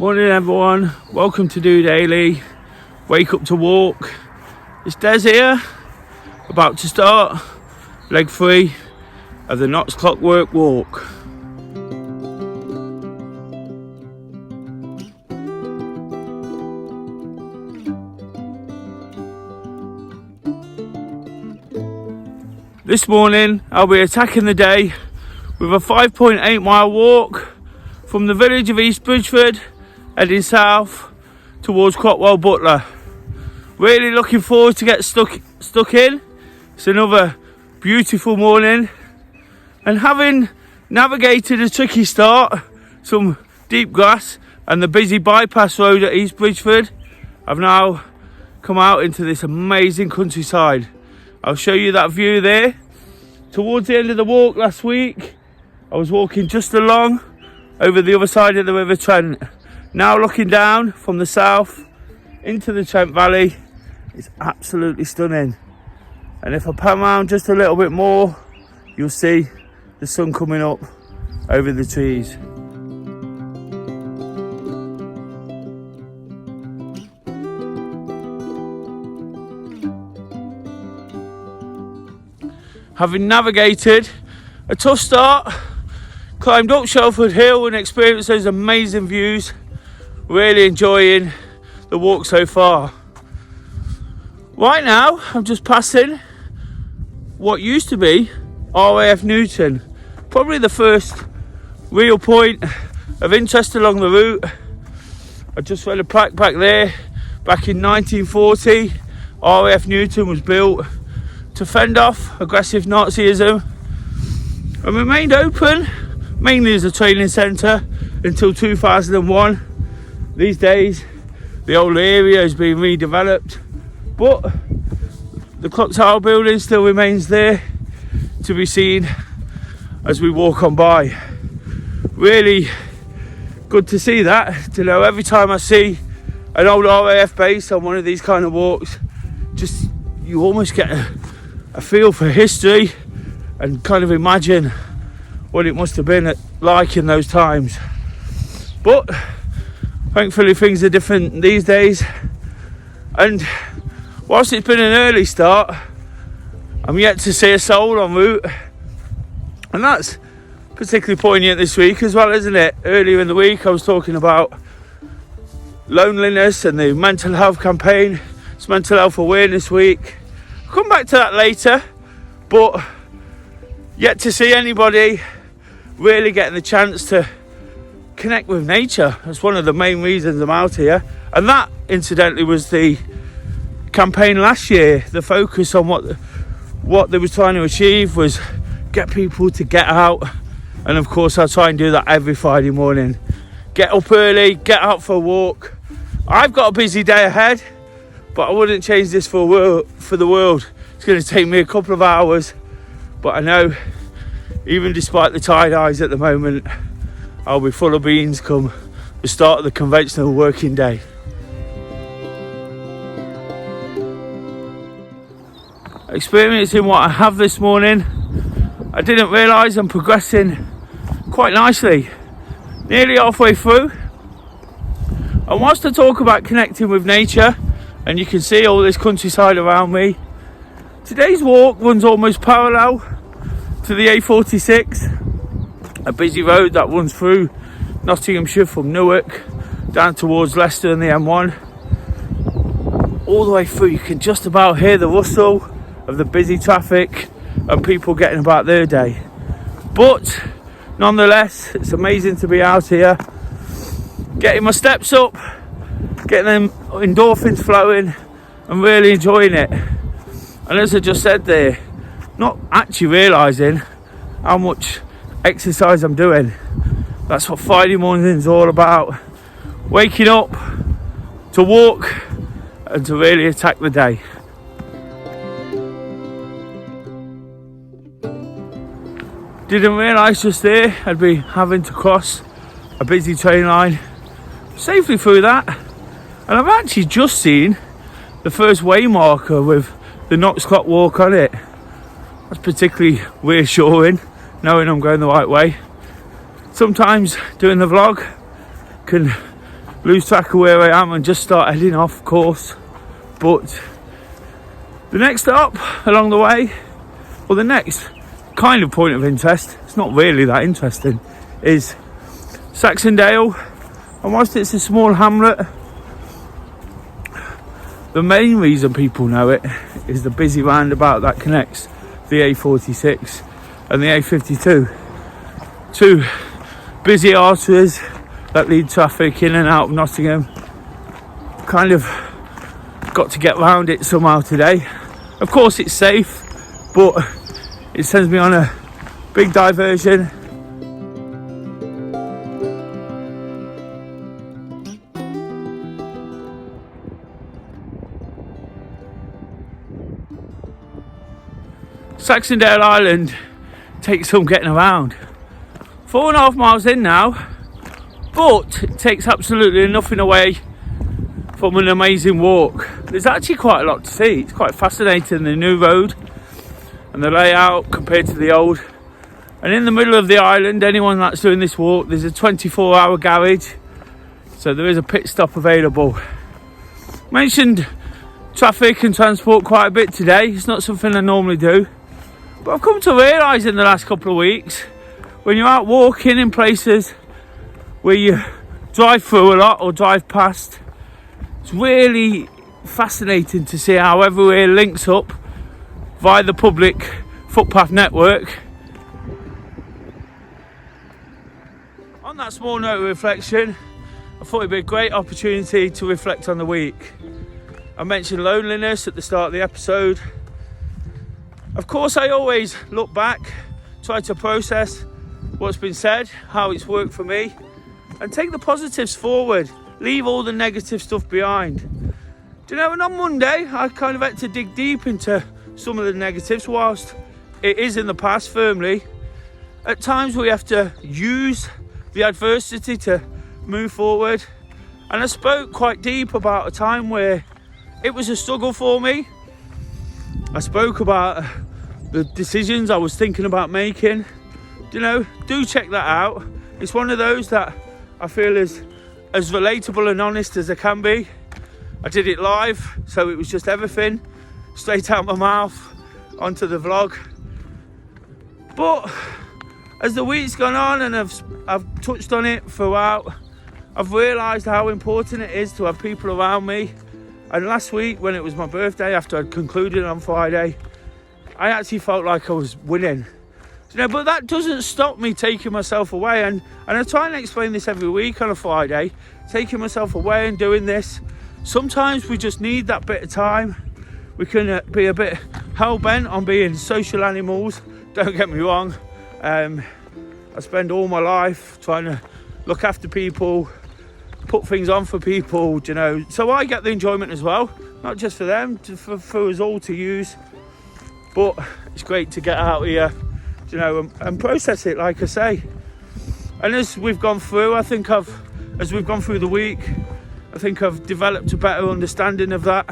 Morning everyone, welcome to DOdaily. Wake up to walk. It's Des here, about to start leg 3 of the Clockwalk walk. This morning I'll be attacking the day with a 5.8 mile walk from the village of East Bridgeford heading south towards Clockwalk Butler. Really looking forward to get stuck in. It's another beautiful morning, and having navigated a tricky start, some deep grass and the busy bypass road at East Bridgeford, I've now come out into this amazing countryside. I'll show you that view there. Towards the end of the walk last week, I was walking just along over the other side of the River Trent. Now looking down from the south into the Trent Valley, it's absolutely stunning. And if I pan around just a little bit more, you'll see the sun coming up over the trees. Having navigated a tough start, climbed up Shelford Hill and experienced those amazing views, really enjoying the walk so far. Right now I'm just passing what used to be Raf Newton, probably the first real point of interest along the route. I just read a plaque back there. Back in 1940, Raf Newton was built to fend off aggressive Nazism and remained open mainly as a training centre until 2001. These days the old area is being redeveloped, but the clock tower building still remains there to be seen as we walk on by. Really good to see that, to know every time I see an old RAF base on one of these kind of walks, just you almost get a feel for history and kind of imagine what it must have been like in those times. But thankfully things are different these days, and whilst it's been an early start, I'm yet to see a soul en route, and that's particularly poignant this week as well, isn't it? Earlier in the week I was talking about loneliness and the mental health campaign. It's Mental Health Awareness Week. I'll come back to that later, but yet to see anybody really getting the chance to connect with nature. That's one of the main reasons I'm out here, and that incidentally was the campaign last year. The focus on what they were trying to achieve was get people to get out, and of course I try and do that every Friday morning. Get up early, get out for a walk. I've got a busy day ahead, but I wouldn't change this for the world. It's going to take me a couple of hours, but I know even despite the tired eyes at the moment, I'll be full of beans come the start of the conventional working day. Experiencing what I have this morning, I didn't realise I'm progressing quite nicely, nearly halfway through. And whilst I talk about connecting with nature, and you can see all this countryside around me, today's walk runs almost parallel to the A46, a busy road that runs through Nottinghamshire from Newark down towards Leicester and the M1. All the way through you can just about hear the rustle of the busy traffic and people getting about their day. But nonetheless, it's amazing to be out here, getting my steps up, getting them endorphins flowing and really enjoying it. And as I just said there, not actually realising how much exercise I'm doing. That's what Friday morning is all about. Waking up to walk and to really attack the day. Didn't realise just there I'd be having to cross a busy train line. Safely through that, and I've actually just seen the first way marker with the Clockwalk on it. That's particularly reassuring, knowing I'm going the right way. Sometimes doing the vlog can lose track of where I am and just start heading off course. But the next stop along the way, or the next kind of point of interest, it's not really that interesting, is Saxondale. And whilst it's a small hamlet, the main reason people know it is the busy roundabout that connects the A46 and the A52. Two busy arteries that lead traffic in and out of Nottingham. Kind of got to get round it somehow today. Of course it's safe, but it sends me on a big diversion. Saxondale Island takes some getting around. 4.5 miles in now, but it takes absolutely nothing away from an amazing walk. There's actually quite a lot to see. It's quite fascinating, the new road and the layout compared to the old. And in the middle of the island, anyone that's doing this walk, there's a 24-hour garage, so there is a pit stop available. Mentioned traffic and transport quite a bit today. It's not something I normally do, but I've come to realise in the last couple of weeks, when you're out walking in places where you drive through a lot or drive past, it's really fascinating to see how everywhere links up via the public footpath network. On that small note of reflection, I thought it'd be a great opportunity to reflect on the week. I mentioned loneliness at the start of the episode. Of course, I always look back, try to process what's been said, how it's worked for me, and take the positives forward, leave all the negative stuff behind. Do you know, and on Monday I kind of had to dig deep into some of the negatives. Whilst it is in the past firmly, at times we have to use the adversity to move forward. And I spoke quite deep about a time where it was a struggle for me. I spoke about the decisions I was thinking about making. You know, do check that out. It's one of those that I feel is as relatable and honest as I can be. I did it live, so it was just everything straight out my mouth onto the vlog. But as the week's gone on and I've touched on it throughout, I've realised how important it is to have people around me. And last week, when it was my birthday, after I'd concluded on Friday, I actually felt like I was winning. You know, but that doesn't stop me taking myself away, and I try and explain this every week on a Friday, taking myself away and doing this. Sometimes we just need that bit of time. We can be a bit hell-bent on being social animals, don't get me wrong. I spend all my life trying to look after people, put things on for people, you know, so I get the enjoyment as well, not just for them, for us all to use. But it's great to get out here, you know, and process it, like I say. And as we've gone through, as we've gone through the week, I think I've developed a better understanding of that.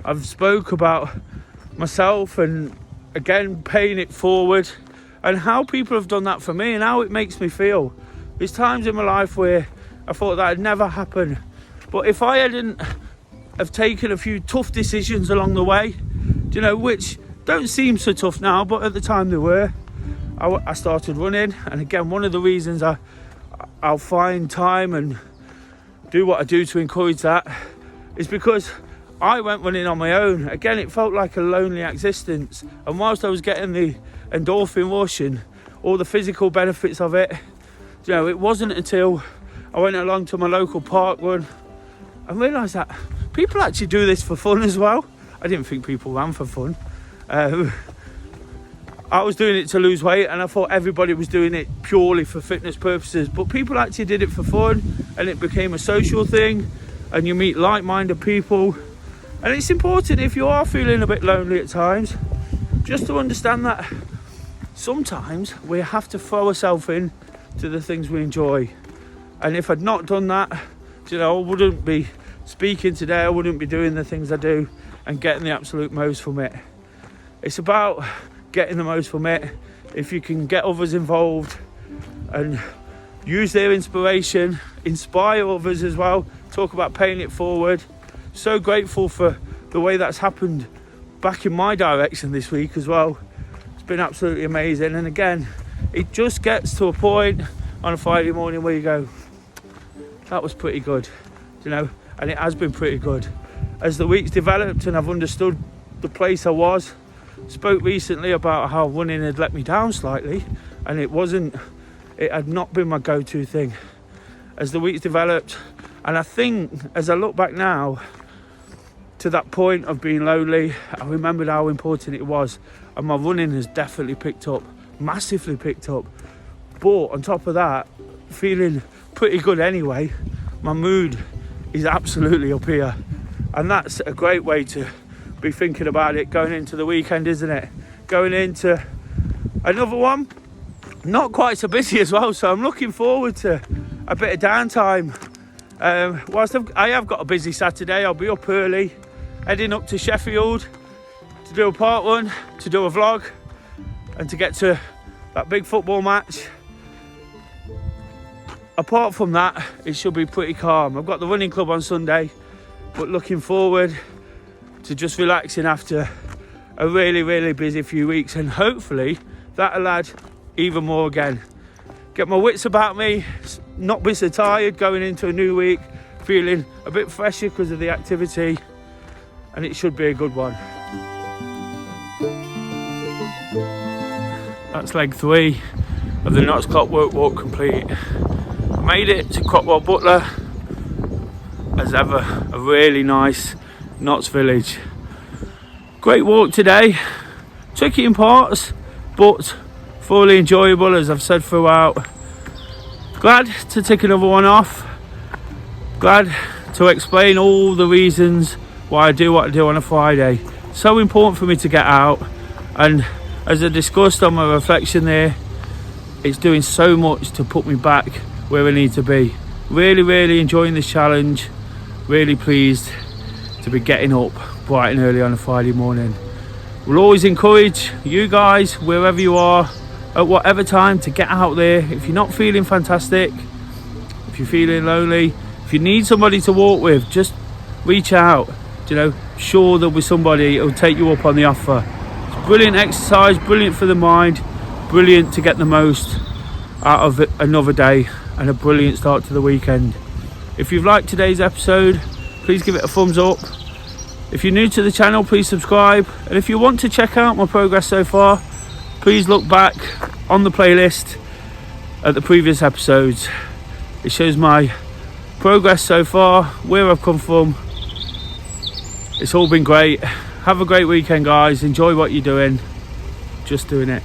I've spoke about myself and again paying it forward and how people have done that for me and how it makes me feel. There's times in my life where I thought that had never happened, but if I hadn't have taken a few tough decisions along the way, you know, which don't seem so tough now, but at the time they were, I started running. And again, one of the reasons I'll find time and do what I do to encourage that is because I went running on my own. Again, it felt like a lonely existence, and whilst I was getting the endorphin rush and all the physical benefits of it, you know, it wasn't until I went along to my local park run and realised that people actually do this for fun as well. I didn't think people ran for fun. I was doing it to lose weight, and I thought everybody was doing it purely for fitness purposes, but people actually did it for fun, and it became a social thing, and you meet like-minded people. And it's important, if you are feeling a bit lonely at times, just to understand that sometimes we have to throw ourselves in to the things we enjoy. And if I'd not done that, you know, I wouldn't be speaking today, I wouldn't be doing the things I do and getting the absolute most from it. It's about getting the most from it. If you can get others involved and use their inspiration, inspire others as well, talk about paying it forward. So grateful for the way that's happened back in my direction this week as well. It's been absolutely amazing. And again, it just gets to a point on a Friday morning where you go, that was pretty good, you know, and it has been pretty good. As the week's developed and I've understood the place I was, spoke recently about how running had let me down slightly, and it had not been my go-to thing. As the week's developed, and I think as I look back now to that point of being lonely, I remembered how important it was, and my running has definitely picked up, massively picked up. But on top of that, feeling pretty good anyway, my mood is absolutely up here, and that's a great way to be thinking about it going into the weekend, isn't it? Going into another one, not quite so busy as well, so I'm looking forward to a bit of downtime. Whilst I have got a busy Saturday, I'll be up early, heading up to Sheffield to do a park run, to do a vlog, and to get to that big football match. Apart from that, it should be pretty calm. I've got the running club on Sunday, but looking forward to just relaxing after a really, really busy few weeks, and hopefully that'll add even more again. Get my wits about me, not be so tired going into a new week, feeling a bit fresher because of the activity, and it should be a good one. That's leg 3 of the Knott's Clockwork walk complete. I made it to Clockwalk Butler, as ever, a really nice Knott's village. Great walk today, tricky in parts, but fully enjoyable, as I've said throughout. Glad to take another one off. Glad to explain all the reasons why I do what I do on a Friday. So important for me to get out, and as I discussed on my reflection there, it's doing so much to put me back where I need to be. Really, really enjoying this challenge. Really pleased to be getting up bright and early on a Friday morning. We'll always encourage you guys, wherever you are, at whatever time, to get out there. If you're not feeling fantastic, if you're feeling lonely, if you need somebody to walk with, just reach out. You know, sure there'll be somebody who'll take you up on the offer. It's brilliant exercise, brilliant for the mind, brilliant to get the most out of another day, and a brilliant start to the weekend. If you've liked today's episode, please give it a thumbs up. If you're new to the channel, please subscribe, and if you want to check out my progress so far, please look back on the playlist at the previous episodes. It shows my progress so far, where I've come from. It's all been great. Have a great weekend, guys. Enjoy what you're doing. Just doing it.